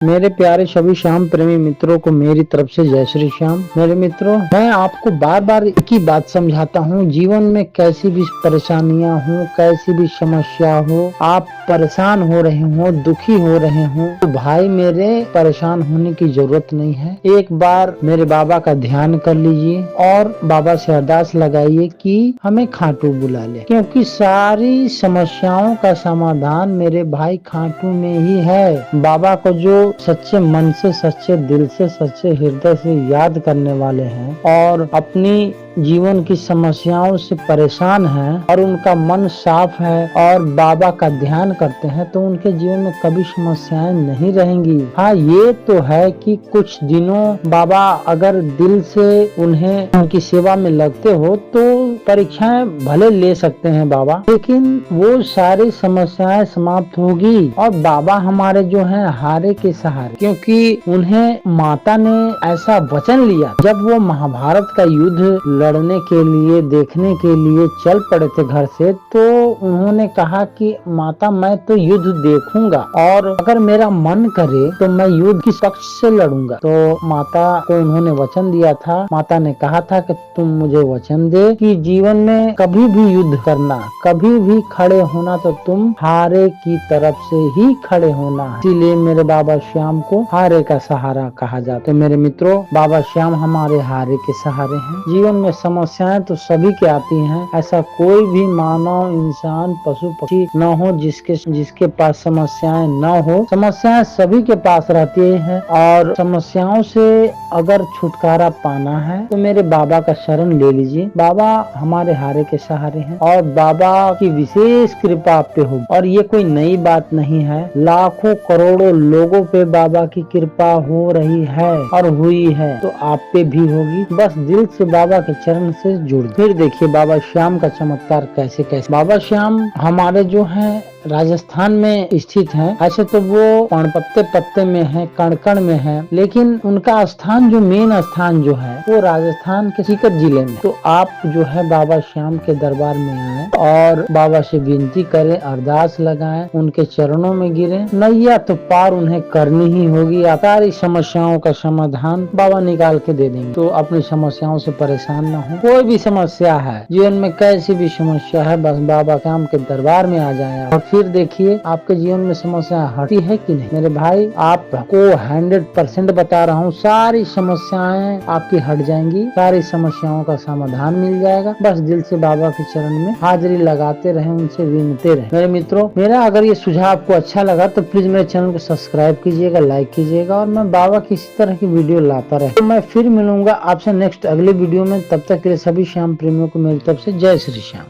मेरे प्यारे सभी श्याम प्रेमी मित्रों को मेरी तरफ से जय श्री श्याम। मेरे मित्रों, मैं आपको बार बार एक ही बात समझाता हूँ, जीवन में कैसी भी परेशानियां हो, कैसी भी समस्या हो, आप परेशान हो रहे हो, दुखी हो रहे हो, तो भाई मेरे परेशान होने की जरूरत नहीं है। एक बार मेरे बाबा का ध्यान कर लीजिए और बाबा से अरदास लगाइए कि हमें खाटू बुला ले, क्योंकि सारी समस्याओं का समाधान मेरे भाई खाटू में ही है। बाबा को जो सच्चे मन से, सच्चे दिल से, सच्चे हृदय से याद करने वाले हैं और अपनी जीवन की समस्याओं से परेशान हैं और उनका मन साफ है और बाबा का ध्यान करते हैं, तो उनके जीवन में कभी समस्याएं नहीं रहेंगी। हाँ, ये तो है कि कुछ दिनों बाबा अगर दिल से उन्हें उनकी सेवा में लगते हो तो परीक्षाएं भले ले सकते हैं बाबा, लेकिन वो सारी समस्याएं समाप्त होगी और बाबा हमारे जो हैं हारे के सहारे, क्योंकि उन्हें माता ने ऐसा वचन लिया जब वो महाभारत का युद्ध लड़ने के लिए, देखने के लिए चल पड़े थे घर से, तो उन्होंने कहा कि माता मैं तो युद्ध देखूंगा और अगर मेरा मन करे तो मैं युद्ध किस पक्ष से लड़ूंगा। तो माता को उन्होंने वचन दिया था, माता ने कहा था कि तुम मुझे वचन दे कि जीवन में कभी भी युद्ध करना, कभी भी खड़े होना तो तुम हारे की तरफ से ही खड़े होना। इसीलिए मेरे बाबा श्याम को हारे का सहारा कहा जाता है। तो मेरे मित्रों, बाबा श्याम हमारे हारे के सहारे हैं। जीवन में समस्याएं तो सभी के आती हैं, ऐसा कोई भी मानव, इंसान, पशु पक्षी न हो जिसके पास समस्याएं न हो। समस्याएं सभी के पास रहती हैं और समस्याओं से अगर छुटकारा पाना है तो मेरे बाबा का शरण ले लीजिए। बाबा हमारे हारे के सहारे हैं और बाबा की विशेष कृपा आप पे होगी। और ये कोई नई बात नहीं है, लाखों करोड़ों लोगों पे बाबा की कृपा हो रही है और हुई है, तो आप पे भी होगी। बस दिल से बाबा के चरण से जुड़। फिर देखिए बाबा श्याम का चमत्कार कैसे कैसे। बाबा श्याम हमारे जो है राजस्थान में स्थित हैं। ऐसे तो वो पत्ते पत्ते में है, कण कण में है, लेकिन उनका स्थान जो मेन स्थान जो है वो राजस्थान के सीकर जिले में। तो आप जो है बाबा श्याम के दरबार में आए और बाबा से विनती करें, अरदास लगाएं, उनके चरणों में गिरे। नैया तो पार उन्हें करनी ही होगी। सारी समस्याओं का समाधान बाबा निकाल के दे देंगे। तो अपनी समस्याओं से परेशान न हो। कोई भी समस्या है जीवन में, कैसी भी समस्या है, बस बाबा श्याम के दरबार में आ जाए और फिर देखिए आपके जीवन में समस्या हटी है कि नहीं। मेरे भाई, आपको 100% बता रहा हूँ, सारी समस्याएं आपकी हट जाएंगी, सारी समस्याओं का समाधान मिल जाएगा। बस दिल से बाबा के चरण में हाजिरी लगाते रहे, उनसे विनते रहे। मेरे मित्रों, मेरा अगर ये सुझाव आपको अच्छा लगा तो प्लीज मेरे चैनल को सब्सक्राइब कीजिएगा, लाइक कीजिएगा और मैं बाबा की इसी तरह की वीडियो लाता रहे। तो मैं फिर मिलूंगा आपसे नेक्स्ट अगले वीडियो में। तब तक के लिए सभी श्याम प्रेमियों को मेरी तरफ से जय श्री श्याम।